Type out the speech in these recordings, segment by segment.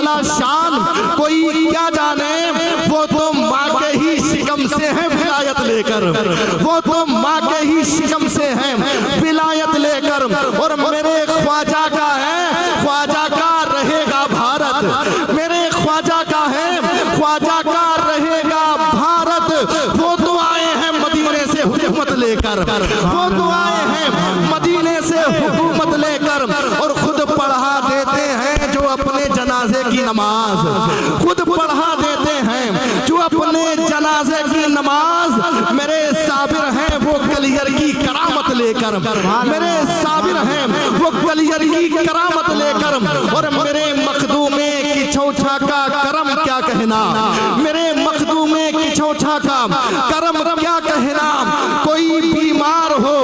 بھلا شان کوئی کیا جانے، وہ تو ماں کے ہی شکم سے ہے ولایت لے کر، وہ تو ماں کے ہی شکم سے ہے ولایت لے کر، اور میرے خواجہ کا ہے، خواجہ کا رہے گا بھارت، میرے خواجہ کا ہے، خواجہ کا رہے گا بھارت۔ وہ تو آئے ہیں مدینے سے حکومت لے کر، وہ تو آئے ہیں مدینے سے حکومت لے کر، اور خود پڑھا دیتے ہیں جو اپنے جنازے کی نماز، خود پڑھا دیتے ہیں جو اپنے جنازے کی نماز۔ میرے صابر ہیں وہ کلیئر کی کرامت لے کر، میرے صابر ہیں وہ کلیئر کی کرامت لے کر، اور میرے مخدومے کی چھوچھا کا کرم کیا کہنا، میرے مخدومے کی چھوچھا کا کرم کیا کہنا۔ کوئی بیمار ہو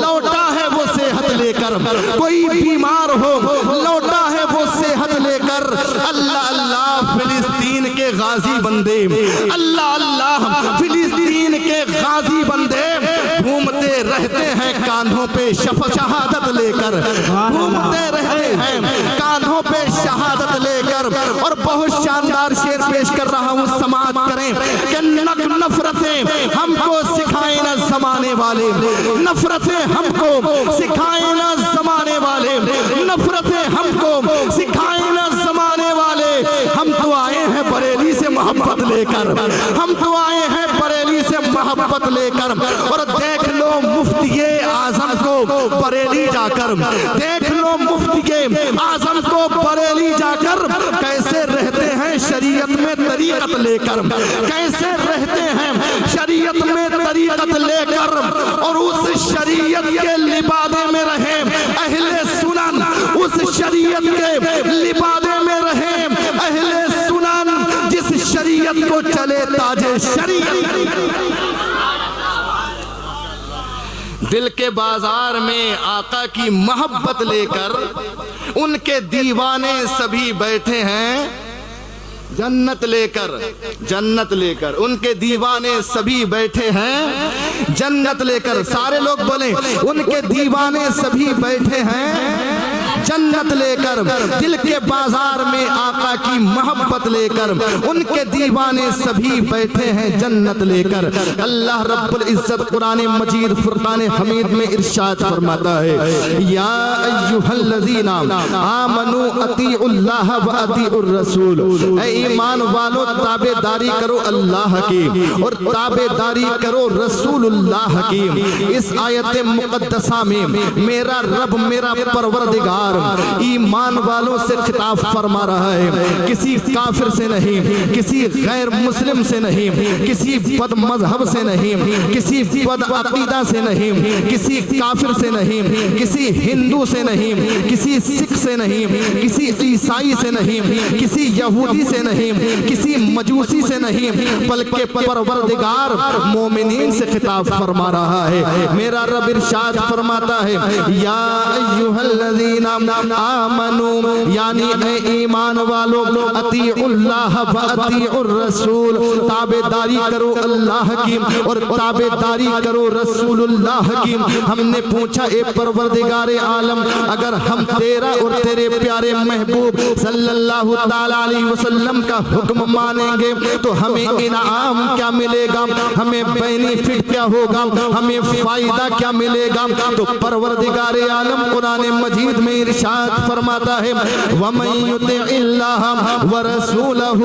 لوٹا ہے وہ صحت لے کر، کوئی بیمار ہو لوٹا ہے وہ صحت لے کر۔ اللہ اللہ فلسطین کے غازی بندے، اللہ اللہ فلسطین کے غازی بندے گھومتے رہتے ہیں کاندھوں پہ شہادت لے کر، گھومتے رہتے ہیں کاندھوں پہ شہادت لے کر۔ اور بہت شاندار شعر پیش کر رہا ہوں، سماعت کریں کہ نفرتیں ہم کو سکھائیں نہ زمانے والے، نفرتیں ہم کو سکھائیں نہ زمانے والے، نفرتیں ہم کو سکھائیں نہ زمانے والے۔ ہم تو آئے ہیں بریلی سے محبت لے کر، ہم تو آئے ہیں بریلی سے محبت لے کر۔ اور دیکھ لو مفتی اعظم کو بریلی جا کر، دیکھ لو مفتی اعظم کو بریلی جا کر کیسے رہتے ہیں شریعت میں طریقت لے کر، کیسے رہتے ہیں شریعت میں طریقت لے کر۔ اور اس شریعت کے لبادے میں رہے اہل سنن، اس شریعت کے لبادے میں رہے اہل سنن، جس شریعت کو چلے تاج شریعت۔ دل کے بازار میں آقا کی محبت لے کر ان کے دیوانے سبھی بیٹھے ہیں جنت لے کر، جنت لے کر، ان کے دیوانے سبھی بیٹھے ہیں جنت لے کر۔ سارے لوگ بولیں ان کے دیوانے سبھی بیٹھے ہیں جنت لے کر۔ دل کے بازار میں آقا کی محبت لے کر ان کے دیوانے سبھی بیٹھے ہیں جنت لے کر۔ اللہ رب العزت قرآن مجید فرقان حمید میں ارشاد فرماتا ہے، یا ایھا الذین آمنوا اطیعوا اللہ واطیعوا الرسول، اے ایمان والو تابع داری کرو اللہ کی اور تابع داری کرو رسول اللہ کی۔ اس آیت مقدسہ میں میرا رب، میرا پروردگار ایمان والوں سے خطاب فرما رہا ہے، کسی کافر سے نہیں، کسی غیر مسلم سے نہیں، کسی بد مذہب سے نہیں، کسی بد عقیدہ سے نہیں، کسی کافر سے نہیں، کسی ہندو سے نہیں، کسی سکھ سے نہیں، کسی عیسائی سے نہیں، کسی یہودی سے نہیں، کسی مجوسی سے نہیں، بلکہ پروردگار مومنین سے خطاب فرما رہا ہے۔ میرا رب ارشاد فرماتا ہے، یا ایھا الذین آمنوا، یعنی اے ایمان والو، اطیعوا اللہ واطیعوا الرسول، تابع داری کرو اللہ کی اور تابع داری کرو رسول اللہ کی۔ ہم نے پوچھا اے پروردگار عالم، اگر ہم تیرا اور تیرے پیارے محبوب صلی اللہ تعالیٰ علیہ وسلم کا حکم مانیں گے تو ہمیں انعام کیا ملے گا، ہمیں بینیفٹ کیا ہوگا، ہمیں فائدہ کیا ملے گا؟ تو پروردگار عالم قرآن مجید میں ارشاد فرماتا ہے، وَمَن يُطِعِ اللَّهَ وَرَسُولَهُ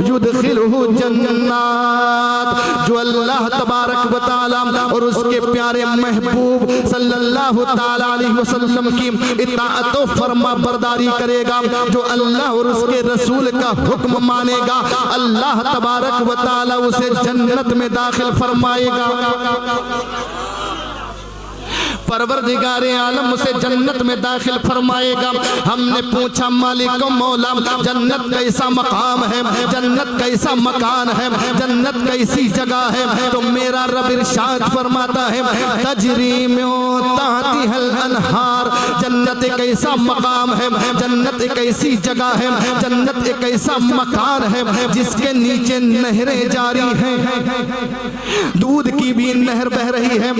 يُدْخِلْهُ جَنَّاتٍ، جو اللہ تبارک و تعالی اور اس کے پیارے محبوب صلی اللہ تعالی علیہ وسلم کی اطاعت و فرما برداری کرے گا، جو اللہ اور اس کے رسول کا حکم مانے گا، اللہ تبارک و تعالی اسے جنت میں داخل فرمائے گا۔ پروردگار عالم اسے جنت میں داخل فرمائے گا۔ ہم نے پوچھا مالک و مولا، جنت کیسا مقام ہے، جنت کیسا مکان ہے، جنت کیسی جگہ ہے؟ تو میرا رب ارشاد فرماتا ہے، تجری من تحتها الانہار، جنت ایک ایسا مقام ہے، جنت ایک ایسی جگہ ہے، جنت ایک ایسا مکان ہے جس کے نیچے نہریں جاری ہیں، دودھ کی بھی نہر بہ رہی ہے،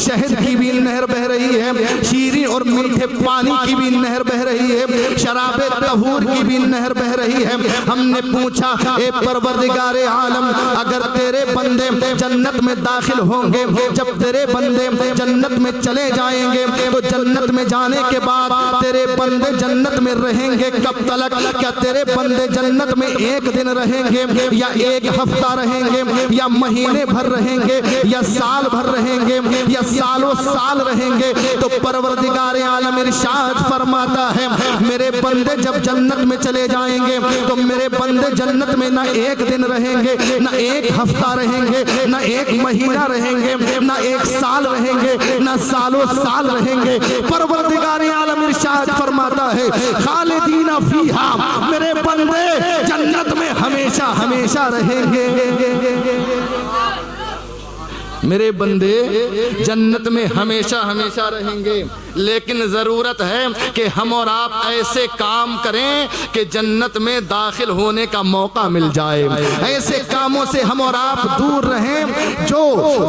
شہد کی بھی نہر بہ بہ رہی ہے، شیریں اور میٹھے پانی کی بھی نہر بہ رہی ہے، شراب طہور کی بھی نہر بہ رہی ہے۔ ہم نے پوچھا اے پروردگار عالم، اگر تیرے بندے جنت میں داخل ہوں گے، جب تیرے بندے جنت میں چلے جائیں گے تو جنت میں جانے کے بعد تیرے بندے جنت میں رہیں گے کب تلک؟ کیا تیرے بندے جنت میں ایک دن رہیں گے یا ایک ہفتہ رہیں گے یا مہینے بھر رہیں گے یا سال بھر رہیں گے یا سالوں سال رہیں گے؟ تو پروردگار عالم ارشاد فرماتا ہے میرے بندے جب جنت میں چلے جائیں گے تو میرے بندے جنت میں نہ ایک دن رہیں گے، نہ ایک ہفتہ رہیں گے، نہ ایک مہینہ رہیں گے، نہ ایک سال رہیں گے، نہ سالوں سال رہیں گے۔ پروردگار عالم ارشاد فرماتا ہے خالدین فیہا، میرے بندے جنت میں ہمیشہ ہمیشہ رہیں گے۔ میرے بندے جنت میں ہمیشہ ہمیشہ رہیں گے، لیکن ضرورت ہے کہ ہم اور آپ ایسے کام کریں کہ جنت میں داخل ہونے کا موقع مل جائے۔ ایسے کاموں سے ہم اور آپ دور رہیں جو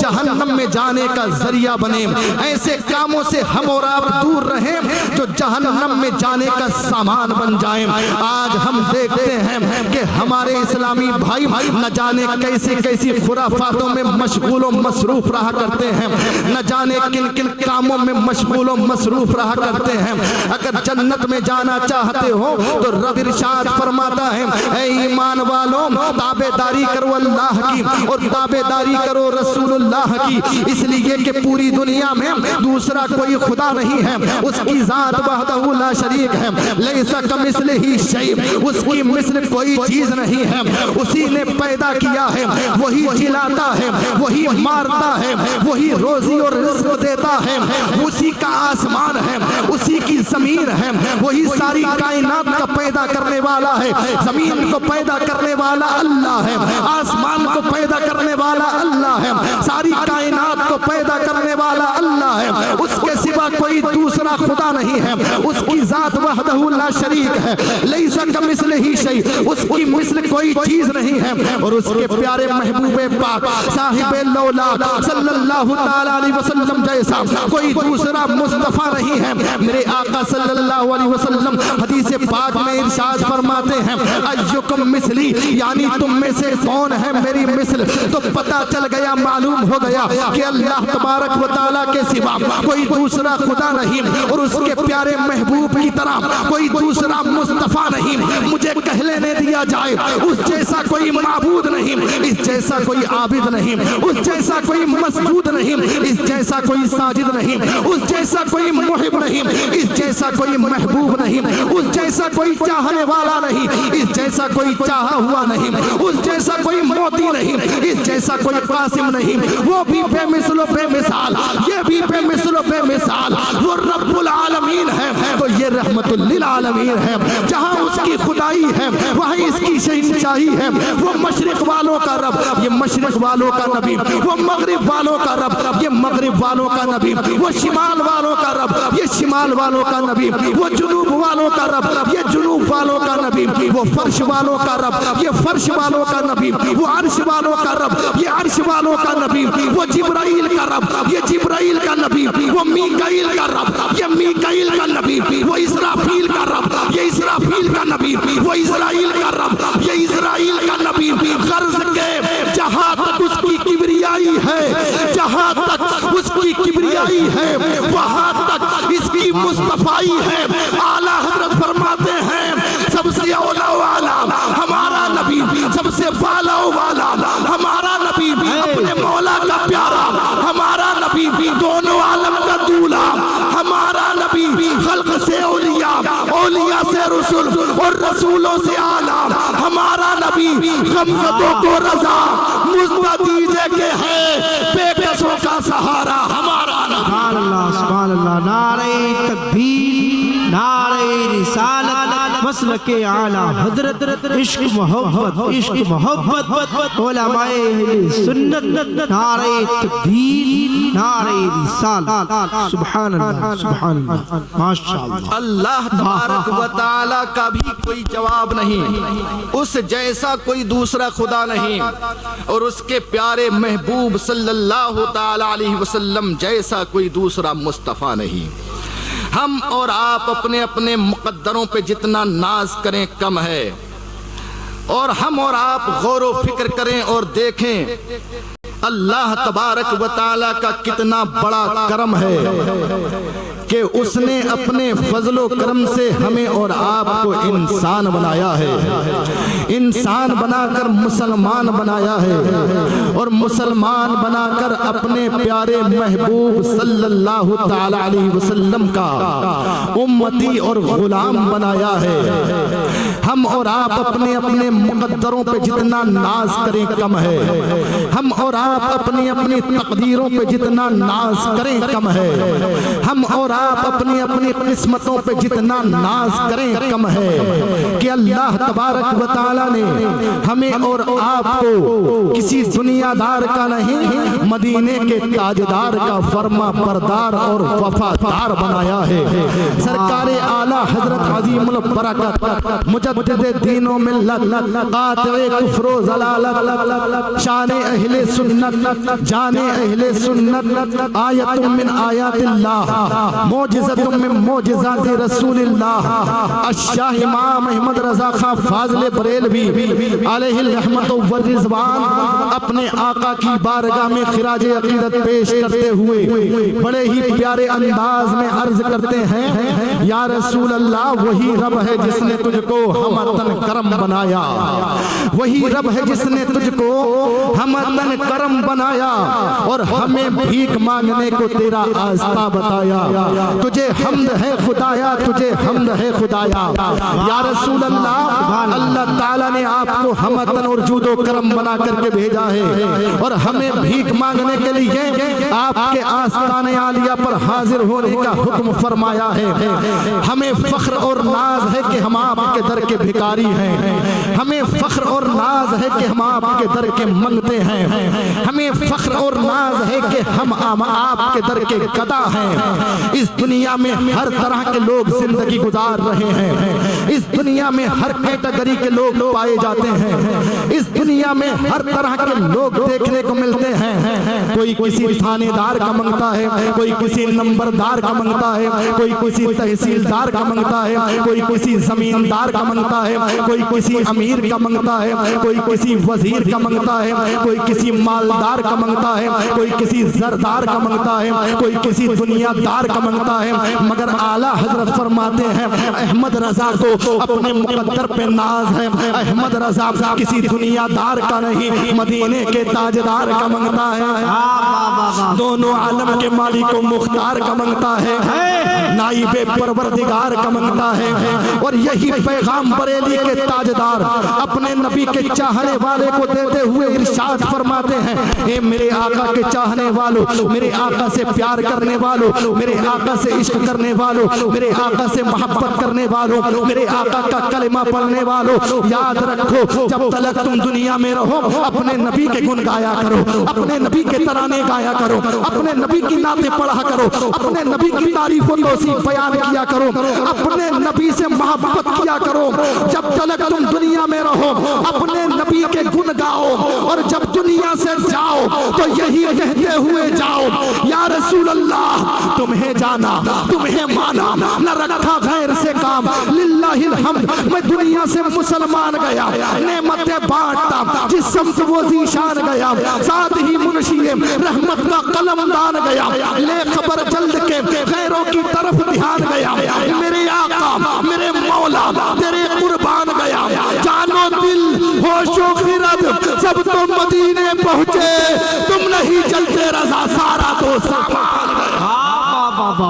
جہنم میں جانے کا ذریعہ بنے، ایسے کاموں سے ہم اور آپ دور رہیں جو جہنم میں جانے کا سامان بن جائیں۔ آج ہم دیکھتے ہیں کہ ہمارے اسلامی بھائی نہ جانے کیسی کیسی خرافاتوں میں مشغول و مصروف رہا کرتے ہیں، نہ جانے کن کن کاموں میں مشغول و مصروف رہا کرتے ہیں۔ اگر جنت میں جانا چاہتے ہو تو رب ارشاد فرماتا ہے اے ایمان والوں تابعداری کرو اللہ کی اور تابعداری کرو رسول اللہ کی، اس لیے کہ پوری دنیا میں دوسرا کوئی خدا نہیں ہے، اس کی ذات وحدہ لا شریک ہے، لیس کمثلہ شیء، اس کی مثل کوئی چیز نہیں ہے، اسی نے پیدا کیا ہے، وہی جلاتا ہے، وہی مارتا ہے، وہی روزی اور رزق دیتا ہے، اسی کا آسمان ہے، اسی کی زمین ہے، وہی ساری کائنات کا پیدا کرنے والا ہے۔ زمین کو پیدا کرنے والا اللہ ہے، آسمان کو پیدا کرنے والا اللہ ہے، ساری کائنات کو پیدا کرنے والا اللہ ہے، اس کے سوا کوئی دوسرا خدا نہیں ہے، اس کی ذات وحدہ لا شریک ہے، لیس کمثلہ شیء، اس کی مثل کوئی چیز نہیں ہے۔ اور اس کے پیارے محبوب پاک صاحب لولا صلی اللہ تعالی علیہ وسلم جیسا کوئی دوسرا مصطفیٰ نہیں ہے۔ میرے آقا صلی اللہ علیہ وسلم حدیث پاک میں ارشاد فرماتے ہیں ایکم مثلی، یعنی تم میں سے کون ہے میری مثل؟ تو پتہ چل گیا، معلوم ہو گیا کہ اللہ تبارک و تعالیٰ کے سوا کوئی دوسرا خدا نہیں، اور اس کے پیارے محبوب کی طرح کوئی دوسرا مصطفیٰ نہیں۔ مجھے کہہ لینے دیا جائے اس جیسا کوئی معبود نہیں، اس جیسا کوئی عابد نہیں، اس جیسا کوئی مسجود نہیں، اس جیسا کوئی ساجد نہیں، اس جیسا کوئی محب نہیں، اس جیسا کوئی محبوب نہیں، اس جیسا کوئی چاہنے والا نہیں، اس جیسا کوئی چاہا ہوا نہیں، اس جیسا کوئی موتی نہیں، اس جیسا کوئی قاسم نہیں، وہ بھی بے مثل و بے مثال، یہ بھی بے مثل و بے مثال، وہ رب العالمین ہے تو یہ رحمت للعالمین ہے۔ جہاں اس کی خدائی ہے وہاں اس کی شہنشاہی ہے، وہ مشرق والوں کا رب، یہ مشرق والوں کا نبی، وہ مغرب والوں کا رب، یہ مغرب والوں کا نبی، وہ شمال والوں کا رب، یہ شمال والوں کا نبی، وہ جنوب والوں کا رب، یہ جنوب والوں کا نبی، وہ فرش والوں کا رب، یہ فرش والوں کا نبی، وہ عرش والوں کا رب، یہ عرش والوں کا نبی، وہ جبرائیل کا رب، یہ جبرائیل کا نبی، وہ میکائیل کا رب، یہ میکائیل کا نبی، وہ اسرافیل کا رب، یہ اسرافیل کا نبی، وہ اسرائیل کا رب، یہ اسرائیل کا نبی۔ غرض کے جہاں تک اس کی کبریائی ہے، جہاں تک اس کی کبریائی ہے وہاں تک اس کی مصطفیٰ ہے۔ اعلیٰ حضرت فرماتے ہیں سب سے اولا والا ہمارا نبی، سب سے والا والا ہمارا نبی، اپنے مولا کا پیارا ہمارا نبی، دونوں عالم کا دولہا ہمارا نبی، خلق سے اولیاء، اولیاء سے رسول اور رسولوں سے اعلیٰ ہمارا نبی، غمزدوں کو رضا مستدیجے کے ہے، بے کسوں کا سہارا ہمارا نبی۔ سبحان اللہ، سبحان اللہ، نعرہ تکبیر، نعرہ رسالت مسلک اعلیٰ حضرت عشق محبت علماء اہل سنت نعرہ تکبیر نعرہ رسالت سبحان اللہ سبحان اللہ ماشاءاللہ اللہ تبارک و تعالی کا بھی کوئی جواب نہیں، اس جیسا کوئی دوسرا خدا نہیں، اور اس کے پیارے محبوب صلی اللہ تعالی علیہ وسلم جیسا کوئی دوسرا مصطفیٰ نہیں۔ ہم اور آپ اپنے اپنے مقدروں پہ جتنا ناز کریں کم ہے، اور ہم اور آپ غور و فکر کریں اور دیکھیں اللہ تبارک و تعالی کا کتنا بڑا کرم ہے کہ اس نے اپنے فضل و کرم سے ہمیں اور آپ کو انسان بنایا ہے، انسان بنا کر مسلمان بنایا ہے، اور مسلمان بنا کر اپنے پیارے محبوب صلی اللہ تعالی علیہ وسلم کا امتی اور غلام بنایا ہے۔ ہم اور آپ اپنے اپنے مقدروں پہ جتنا ناز کریں کم ہے، ہم اور آپ اپنی اپنی تقدیروں پہ جتنا ناز کریں کم ہے، ہم اور آپ اپنی اپنی قسمتوں پہ جتنا ناز کریں کم ہے کہ اللہ تبارک و تعالی نے ہمیں اور آپ کو کسی دنیا دار کا نہیں، مدینے کے تاجدار کا فرما بردار اور وفادار بنایا ہے۔ سرکار اعلیٰ حضرت عظیم البرکت مجدد دین و ملت قاطع کفر و ضلالت شان اہل سنت جان اہل سنت آیت من آیات اللہ معجزت من معجزات رسول اللہ الشاہ امام احمد رضا خان فاضل بریلوی علیہ الرحمت والرضوان اپنے آقا کی بارگاہ میں خراج عقیدت پیش کرتے ہوئے بڑے ہی پیارے انداز میں عرض کرتے ہیں، یا رسول اللہ وہی رب ہے جس نے تجھ کو ہمتن کرم بنایا، وہی رب ہے جس نے تجھ کو ہمتن کرم بنایا اور ہمیں بھیک مانگنے کو تیرا آستہ بتایا، تجھے حمد ہے خدایا، تجھے حمد ہے خدایا۔ یا رسول اللہ، اللہ تعالیٰ نے آپ کو ہمتن اور جود و کرم بنا کر کے بھیجا ہے، اور ہمیں بھیک مانگنے کے لیے آپ کے آستان عالیہ پر حاضر ہونے کا حکم فرمایا ہے۔ ہمیں فخر اور ناز ہے کہ ہم آپ کے در کے بھکاری ہیں، ہمیں فخر اور ناز ہے کہ ہم آپ کے در کے منگتے ہیں، ہمیں فخر اور ناز ہے کہ ہم آپ کے در کے گدا ہیں۔ اس دنیا میں ہر طرح کے لوگ زندگی گزار رہے ہیں، اس دنیا میں ہر کیٹیگری کے لوگ پائے جاتے ہیں، اس دنیا میں ہر طرح کے لوگ دیکھنے کو ملتے ہیں، کوئی کسی تھانے دار کا منگتا ہے، کوئی کسی نمبردار کا منگتا ہے، کوئی کسی تحصیلدار کا منگتا ہے، کوئی کسی زمیندار کا منگتا ہے، کوئی کسی امیر کا منگتا ہے، کوئی کسی وزیر کا منگتا ہے، کوئی کسی مالدار کا منگتا ہے، کوئی کسی زردار کا منگتا ہے، کوئی کسی دنیا دار کا منگتا ہے، مگر اعلیٰ حضرت فرماتے ہیں احمد رضا کو اپنے مقدر پہ ناز ہے، احمد رضا کسی دنیا دار کا نہیں، مدینے کے تاجدار کا منگتا ہے، دونوں عالم کے مالک و مختار کا منگتا ہے، نائب پروردگار کا منگتا ہے۔ اور یہی پیغام بریلی کے تاجدار اپنے نبی کے چاہنے والے کو دیتے ہوئے ارشاد فرماتے ہیں، اے میرے آقا کے چاہنے والوں، میرے آقا سے پیار کرنے والوں، میرے آقا سے عشق کرنے والوں، میرے آقا سے محبت کرنے والوں، میرے آقا کا کلمہ پڑھنے والوں، یاد رکھو جب تلک تم دنیا میں رہو اپنے نبی کے گن گایا کرو، اپنے نبی کے ترانے گایا کرو، اپنے نبی کی نعتیں پڑھا کرو، اپنے نبی کی تعریف و توصیف بیان کیا کرو، اپنے نبی سے محبت کیا کرو۔ جب تلک تم دنیا میں رہو اپنے نبی کے گن گاؤ، اور جب دنیا سے جاؤ تو یہی کہتے ہوئے جاؤ، یا رسول اللہ تمہیں جانا تمہیں مانا نہ رکھا غیر سے کام، للہ الحمد میں دنیا سے مسلمان گیا، نعمتیں بانٹتا جس سمت وہ ذیشان گیا، ساتھ ہی منشی رحمت کا قلم دان گیا، لے خبر جلد کے غیروں کی طرف دھیان گیا، میرے آقا میرے مولا تیرے قربان گیا، جانو دل ہوش و خرد سب تو مدینے پہنچے، تم نہیں چلتے رضا سارا تو سامان گیا۔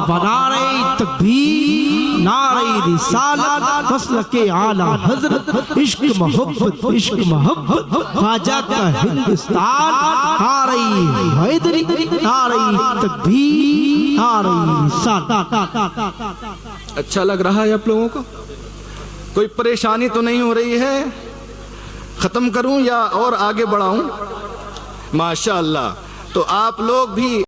نعرہ تکبیر نعرہ رسالت مسلک اعلیٰ حضرت عشق محبت خواجہ کا ہندوستان، نعرہ حیدری نعرہ تکبیر نعرہ رسالت۔ اچھا لگ رہا ہے آپ لوگوں کو؟ کوئی پریشانی تو نہیں ہو رہی ہے؟ ختم کروں یا اور آگے بڑھاؤں؟ ماشاءاللہ. تو آپ لوگ بھی